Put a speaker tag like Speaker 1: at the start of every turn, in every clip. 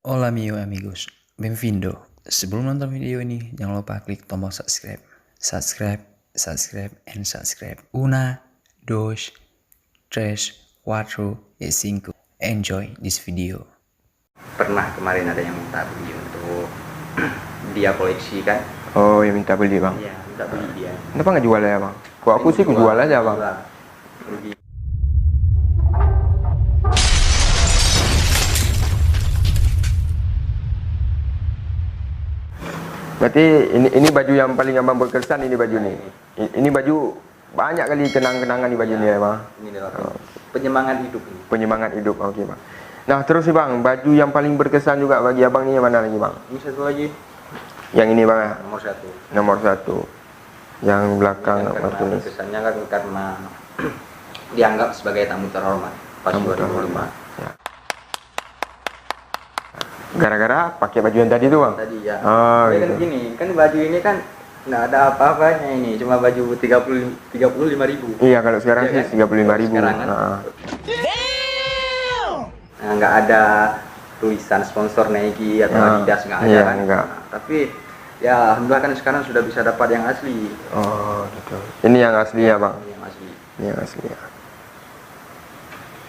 Speaker 1: Hola amigos, benvindo. Sebelum nonton video ini, jangan lupa klik tombol subscribe. Subscribe. Una, dos, tres, cuatro, y cinco. Enjoy this video.
Speaker 2: Pernah kemarin ada yang minta beli untuk dia koleksi kan?
Speaker 3: Oh, yang minta beli bang?
Speaker 2: Iya, minta beli dia.
Speaker 3: Kenapa nggak jual ya bang? Kok aku sih jual aja bang.
Speaker 2: Rugi.
Speaker 3: Berarti ini baju yang paling abang berkesan ini baju nih. Ini baju banyak kali kenang-kenangan di baju ini ya bang.
Speaker 2: Ini adalah penyemangat hidup ini.
Speaker 3: Penyemangat hidup, oke bang. Nah terus sih bang, baju yang paling berkesan juga bagi abang ini yang mana lagi bang?
Speaker 2: Ini satu lagi.
Speaker 3: Yang ini bang ya?
Speaker 2: Nomor satu.
Speaker 3: Nomor satu. Yang belakang
Speaker 2: Ini kan karena
Speaker 3: Martinez.
Speaker 2: berkesannya kan karena dianggap sebagai tamu terhormat pas 2005.
Speaker 3: Ya. Gara-gara pakai baju yang tadi tuh bang?
Speaker 2: Tadi ya.
Speaker 3: Oh,
Speaker 2: Kan
Speaker 3: gitu.
Speaker 2: gini, kan baju ini kan nggak ada apa-apanya ini, cuma baju 35.000.
Speaker 3: Iya kalau sekarang
Speaker 2: Iya
Speaker 3: sih
Speaker 2: kan?
Speaker 3: 35.000.
Speaker 2: Sekarang kan? Nah, nggak ada tulisan sponsor Nike atau Adidas, nggak ada
Speaker 3: iya,
Speaker 2: kan?
Speaker 3: enggak.
Speaker 2: Nah, tapi ya alhamdulillah kan sekarang sudah bisa dapat yang asli.
Speaker 3: Oh gitu. Ini yang aslinya bang?
Speaker 2: Yang asli.
Speaker 3: Ini yang aslinya.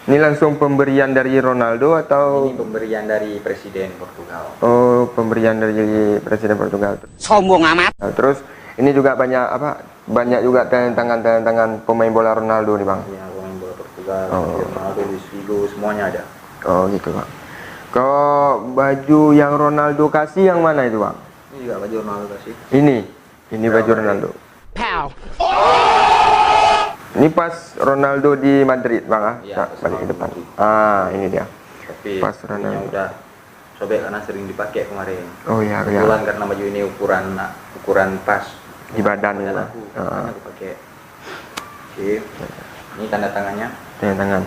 Speaker 3: Ini langsung pemberian dari Ronaldo atau?
Speaker 2: Ini pemberian dari Presiden Portugal.
Speaker 3: Oh, pemberian dari Presiden Portugal.
Speaker 4: Sombong amat.
Speaker 3: Nah, terus ini juga banyak apa? Banyak juga tangan pemain bola Ronaldo nih bang.
Speaker 2: Ya, pemain bola Portugal,
Speaker 3: Oh.
Speaker 2: Ronaldo, Luis Figo, semuanya ada.
Speaker 3: Oh gitu bang. Kalau baju yang Ronaldo kasih yang mana itu bang?
Speaker 2: Ini juga baju Ronaldo kasih.
Speaker 3: Ini baju Ronaldo.
Speaker 4: Pow.
Speaker 3: Ini pas Ronaldo di Madrid bang ah?
Speaker 2: Iya,
Speaker 3: Nah,
Speaker 2: pas
Speaker 3: balik ke
Speaker 2: Ronaldo
Speaker 3: depan.
Speaker 2: di Madrid.
Speaker 3: Ah ini dia.
Speaker 2: Tapi
Speaker 3: Pas
Speaker 2: ininya
Speaker 3: Ronaldo.
Speaker 2: udah sobek karena sering dipakai kemarin.
Speaker 3: Oh iya iya.
Speaker 2: Kebetulan karena baju ini ukuran pas
Speaker 3: Di badan ya,
Speaker 2: badan
Speaker 3: Bang.
Speaker 2: aku,
Speaker 3: Ah.
Speaker 2: makanya aku pakai. Oke. Ini tanda tangannya.
Speaker 3: Tangan.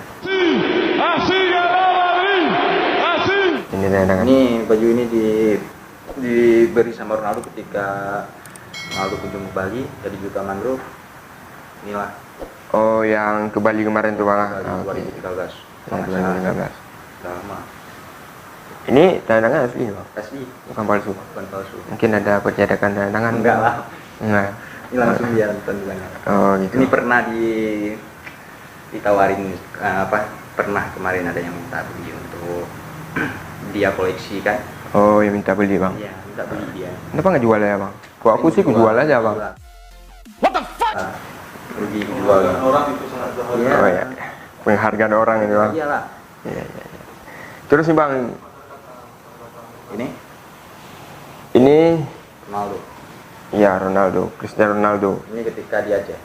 Speaker 3: Ini tangan.
Speaker 2: Ini baju ini diberi sama Ronaldo ketika Ronaldo kunjung ke Bali dari Juta Mangrove. Inilah
Speaker 3: Oh yang ke Bali kemarin tuh bang.
Speaker 2: Bali
Speaker 3: Ah, oke.
Speaker 2: 2013.
Speaker 3: Yang
Speaker 2: Kalau nggak salah.
Speaker 3: 2015.
Speaker 2: Udah lama.
Speaker 3: Ini tanda tangan asli bang,
Speaker 2: Asli,
Speaker 3: bukan palsu.
Speaker 2: bukan palsu.
Speaker 3: Mungkin ada pencetakan tanda tangan.
Speaker 2: Enggak lah.
Speaker 3: Enggak.
Speaker 2: Ini langsung dia tangannya.
Speaker 3: Oh gitu.
Speaker 2: Ini pernah ditawarin pernah kemarin ada yang minta beli untuk dia koleksi kan?
Speaker 3: Oh yang minta beli bang.
Speaker 2: Iya, minta beli dia.
Speaker 3: Kenapa nggak jual ya bang? Kok aku sih jual aja bang.
Speaker 2: What the fuck? Rugi jual. Iya.
Speaker 3: Oh ya. Penghargaan orang ini bang.
Speaker 2: Iyalah.
Speaker 3: Iya. Terus nih bang, ini
Speaker 2: Ronaldo.
Speaker 3: ya Ronaldo, Cristiano Ronaldo.
Speaker 2: Ini ketika dia Aceh.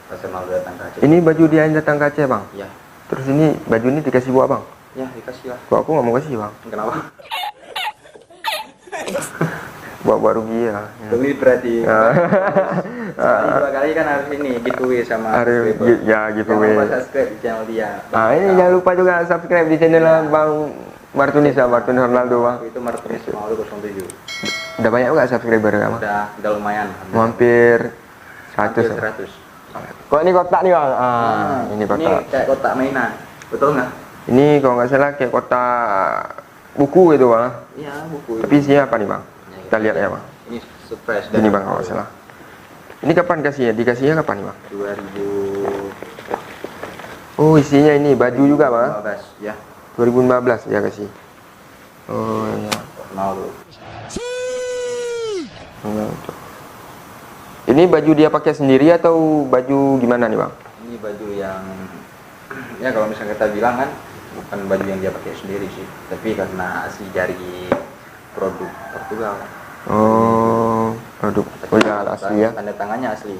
Speaker 2: Pas Ronaldo datang ke Aceh.
Speaker 3: Ini baju dia yang datang ke Aceh bang.
Speaker 2: Iya.
Speaker 3: Terus ini baju ini dikasih buat bang.
Speaker 2: Ya, dikasih lah.
Speaker 3: Kok aku nggak mau kasih bang?
Speaker 2: Kenapa?
Speaker 3: Buat rugi ya.
Speaker 2: Beli berarti.
Speaker 3: Ah.
Speaker 2: Sekali dua kali kan harus ini giveaway sama
Speaker 3: Harus
Speaker 2: subscriber.
Speaker 3: ya giveaway.
Speaker 2: Jangan lupa subscribe di channel dia.
Speaker 3: Ah ini jangan lupa juga subscribe di channel Bang Martinez ya, Martinez Ronaldo bang.
Speaker 2: Itu Martinez Ronaldo 07.
Speaker 3: Udah banyak juga subscriber kan bang?
Speaker 2: Udah lumayan.
Speaker 3: Hampir 100
Speaker 2: Hampir
Speaker 3: ya?
Speaker 2: 100.
Speaker 3: Kok ini kotak nih bang? Ini
Speaker 2: Ini
Speaker 3: kotak.
Speaker 2: kayak kotak mainan. Betul nggak?
Speaker 3: Ini kalau nggak salah kayak kotak buku gitu bang.
Speaker 2: Iya, buku.
Speaker 3: Tapi isinya apa nih bang?
Speaker 2: Ya,
Speaker 3: Kita lihat ya bang.
Speaker 2: Ini surprise.
Speaker 3: Ini bang kalau nggak salah. Ini kapan kasihnya? Dikasihnya kapan nih bang?
Speaker 2: 2015
Speaker 3: Oh isinya ini baju juga bang?
Speaker 2: ya.
Speaker 3: 2015 dia kasih. Oh iya.
Speaker 2: Ronaldo.
Speaker 3: Ronaldo. Ini baju dia pakai sendiri atau baju gimana nih bang?
Speaker 2: Ini baju yang ya kalau misalnya kita bilang kan bukan baju yang dia pakai sendiri sih, tapi karena asli dari produk Portugal.
Speaker 3: Oh, produk. Oh ya asli ya.
Speaker 2: Tanda tangannya asli,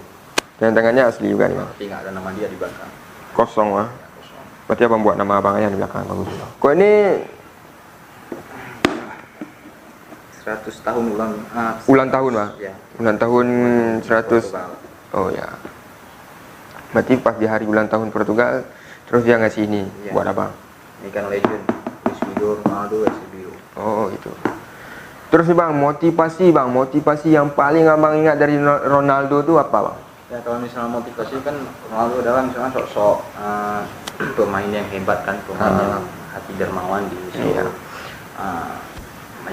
Speaker 3: Dan tangannya asli juga nih bang.
Speaker 2: tapi nggak ada nama dia di belakang.
Speaker 3: Kosong bang.
Speaker 2: Ya, kosong.
Speaker 3: Berarti abang buat nama abangnya di belakang bagus. Kok ini
Speaker 2: 100 tahun
Speaker 3: ulang tahun bang?
Speaker 2: Ya.
Speaker 3: Ulang tahun 100.
Speaker 2: Portugal.
Speaker 3: Oh ya. Berarti pas di hari ulang tahun Portugal, terus dia ngasih ini
Speaker 2: Iya.
Speaker 3: buat abang.
Speaker 2: Ini kan legend, Luis Figo, Ronaldo, Eusebio.
Speaker 3: Oh gitu. Terus nih bang, motivasi yang paling abang ingat dari Ronaldo itu apa bang?
Speaker 2: Ya kalau misalnya motivasi kan Ronaldo adalah misalnya sosok pemain yang hebat kan, pemain yang hati dermawan di seluruh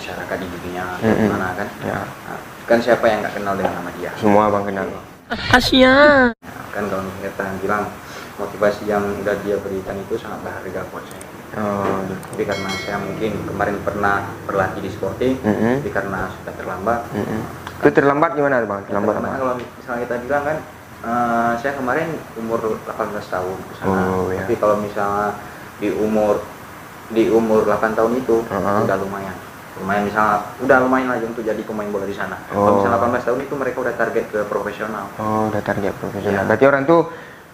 Speaker 2: masyarakat di dunia gimana kan.
Speaker 3: Ya.
Speaker 2: Nah, kan siapa yang nggak kenal dengan nama dia?
Speaker 3: Semua abang kenal.
Speaker 4: Asia.
Speaker 2: Kan kalau misalnya kita bilang motivasi yang udah dia berikan itu sangat berharga buat saya.
Speaker 3: Oh,
Speaker 2: Tapi karena saya mungkin kemarin pernah berlatih di Sporting, tapi karena sudah terlambat.
Speaker 3: Itu terlambat gimana bang? Terlambat
Speaker 2: Karena
Speaker 3: apa?
Speaker 2: kalau misalnya kita bilang kan, saya kemarin umur 18 tahun ke sana.
Speaker 3: Oh, ya.
Speaker 2: Tapi kalau misalnya di umur 8 tahun itu udah lumayan misalnya udah lumayan aja untuk jadi pemain bola di sana. Kalau misalnya 18 tahun itu mereka udah target ke profesional.
Speaker 3: Oh, udah target profesional.
Speaker 2: Ya.
Speaker 3: Berarti orang tuh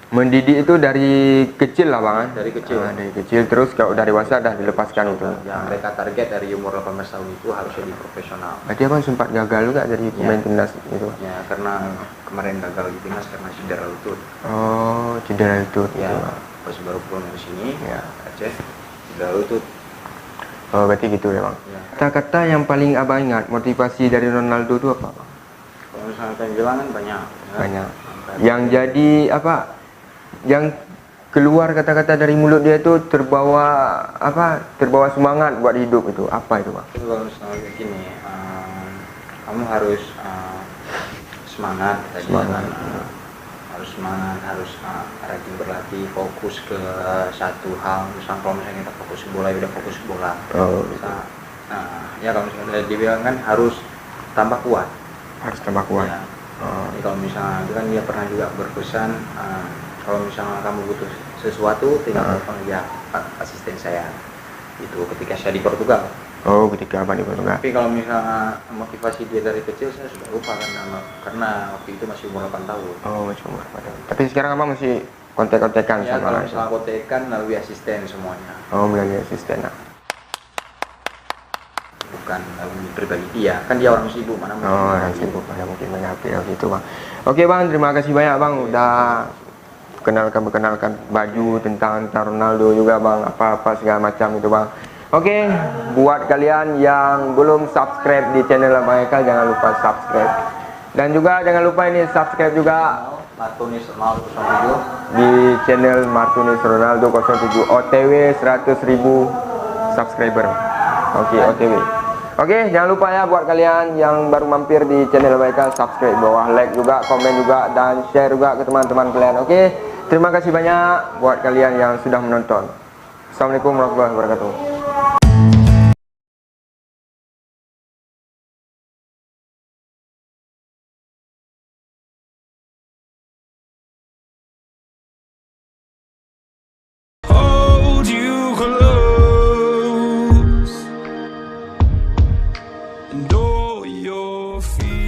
Speaker 3: mendidik itu dari kecil lah bang?
Speaker 2: Dari kecil.
Speaker 3: Dari kecil terus kalau udah dewasa dah dilepaskan itu.
Speaker 2: Yang mereka target dari umur 18 tahun itu harus jadi profesional.
Speaker 3: Berarti abang sempat gagal juga jadi pemain timnas itu?
Speaker 2: Ya, karena kemarin gagal di timnas karena cedera lutut.
Speaker 3: Oh, cedera lutut.
Speaker 2: Ya,
Speaker 3: gitu, Bang.
Speaker 2: pas baru pulang dari sini,
Speaker 3: Ya.
Speaker 2: Aceh, cedera lutut.
Speaker 3: Oh, berarti gitu ya bang.
Speaker 2: Ya.
Speaker 3: Kata-kata yang paling abang ingat motivasi dari Ronaldo itu apa bang?
Speaker 2: Kalau misalnya saya bilang kan banyak. Ya.
Speaker 3: Banyak.
Speaker 2: Sampai
Speaker 3: Yang jadi apa? Yang keluar kata-kata dari mulut dia itu terbawa apa? Terbawa semangat buat hidup itu. Apa itu bang?
Speaker 2: Itu kalau misalnya kayak gini, kamu harus semangat, tadi
Speaker 3: Semangat.
Speaker 2: kan, harus semangat, harus rajin berlatih, fokus ke satu hal. Misalnya kalau misalnya kita fokus ke bola, ya udah fokus ke bola.
Speaker 3: Oh.
Speaker 2: Misal, ya kalau misalnya dia bilang kan harus tambah kuat.
Speaker 3: Harus tambah kuat.
Speaker 2: Ya.
Speaker 3: Oh.
Speaker 2: Jadi kalau misalnya itu kan dia pernah juga berpesan, kalau misalnya kamu butuh sesuatu tinggal telepon aja asisten saya. Itu ketika saya di Portugal.
Speaker 3: Oh, ketika abang di Portugal.
Speaker 2: Tapi kalau misalnya motivasi dia dari kecil saya sudah lupa karena waktu itu masih umur 8 tahun.
Speaker 3: Oh, masih umur 8 tahun. Tapi sekarang abang masih kontak-kontakan
Speaker 2: Ya
Speaker 3: sama
Speaker 2: kalau
Speaker 3: lah.
Speaker 2: misalnya kontekan melalui asisten semuanya,
Speaker 3: Oh, melalui asisten. Nah.
Speaker 2: bukan melalui pribadi dia. Kan dia orang sibuk mana mungkin.
Speaker 3: Oh, orang sibuk mana mungkin banyak hal gitu bang. Oke bang, terima kasih banyak bang udah perkenalkan baju tentang Ronaldo juga bang, apa-apa segala macam itu bang. Oke, buat kalian yang belum subscribe di channel Abang Haikal jangan lupa subscribe. Dan juga jangan lupa ini subscribe juga
Speaker 2: Martunis Ronaldo 07
Speaker 3: di channel Martunis Ronaldo 07 OTW 100.000 subscriber. Oke, OTW. Oke, jangan lupa ya buat kalian yang baru mampir di channel Abang Haikal subscribe bawah, like juga, komen juga, dan share juga ke teman-teman kalian. Oke, terima kasih banyak buat kalian yang sudah menonton. Assalamualaikum warahmatullahi wabarakatuh.
Speaker 4: Hold you close and all your fears.